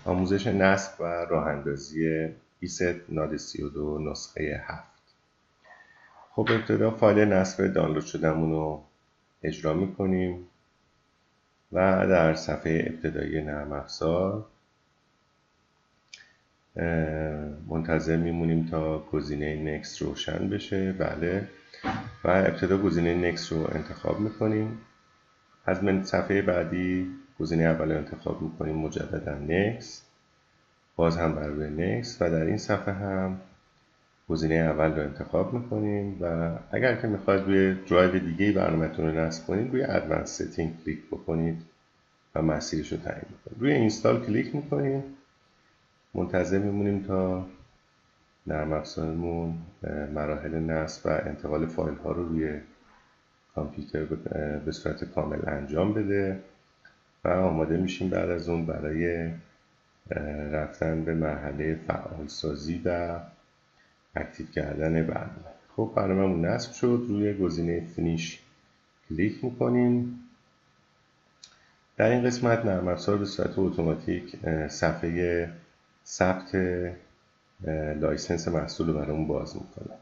آموزش نصب و راه اندازی ESET ناد 32 نسخه 7. خب ابتدا فایل نصب دانلود شدهمون رو اجرا میکنیم و در صفحه ابتدایی نرم افزار منتظر میمونیم تا گزینه Next روشن بشه. بله، و ابتدا گزینه Next رو انتخاب میکنیم. از صفحه بعدی گزینه اول رو انتخاب میکنیم، مجددا Next، باز هم بر روی Next، و در این صفحه هم گزینه اول رو انتخاب میکنیم و اگر که میخواید روی درایو دیگه برنامه‌تون رو نصب کنید، روی Advanced Setting کلیک بکنید و مسیرش رو تعیین کنید. روی اینستال کلیک میکنیم، منتظر میمونیم تا نرم افزارمون مراحل نصب و انتقال فایل ها رو روی کامپیوتر به صورت کامل انجام بده و آماده میشیم بعد از اون برای رفتن به مرحله فعالسازی و اکتیو کردن برنامه. خب برنامه‌مون نصب شد. روی گزینه فینیش کلیک میکنیم. در این قسمت نرم افزار به صورت اتوماتیک صفحه ثبت لایسنس محصول رو برامون باز میکنه.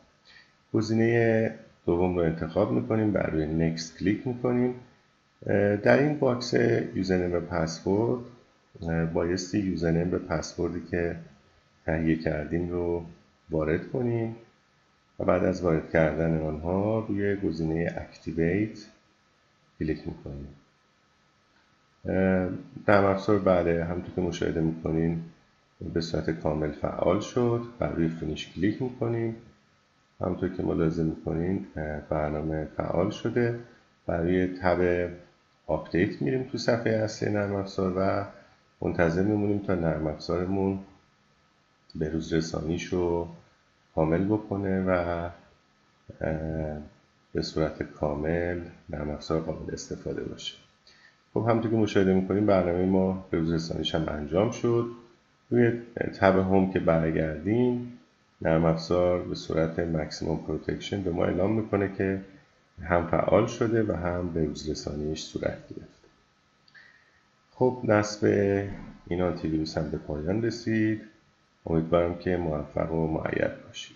گزینه دوم رو انتخاب میکنیم، بر روی نکست کلیک میکنیم. در این باکس یوزرنیم و پسورد بایستی یوزرنیم و پسوردی که تهیه کردیم رو وارد کنیم و بعد از وارد کردن آنها روی گزینه اکتیویت کلیک میکنیم. نرم افزار بله، همونطور که مشاهده میکنین به صورت کامل فعال شد. بر روی فینیش کلیک میکنیم. همونطور که ملاحظه میکنین برنامه فعال شده. بر روی تب آپدیت میریم تو صفحه اصلی نرم افزار و منتظر میمونیم تا نرم افزارمون به روز رسانیش رو کامل بکنه و به صورت کامل نرم افزار قابل استفاده باشه. خب همونطور که مشاهده میکنیم برنامه ما به روز رسانیش هم انجام شد. روی تب هوم که برگردیم، نرم افزار به صورت ماکسیموم پروتکشن به ما اعلام میکنه که هم فعال شده و هم به روز رسانیش صورت گرفته. خب نصب این آنتی ویروس هم به پایان رسید. امیدوارم که موفق و مؤید باشید.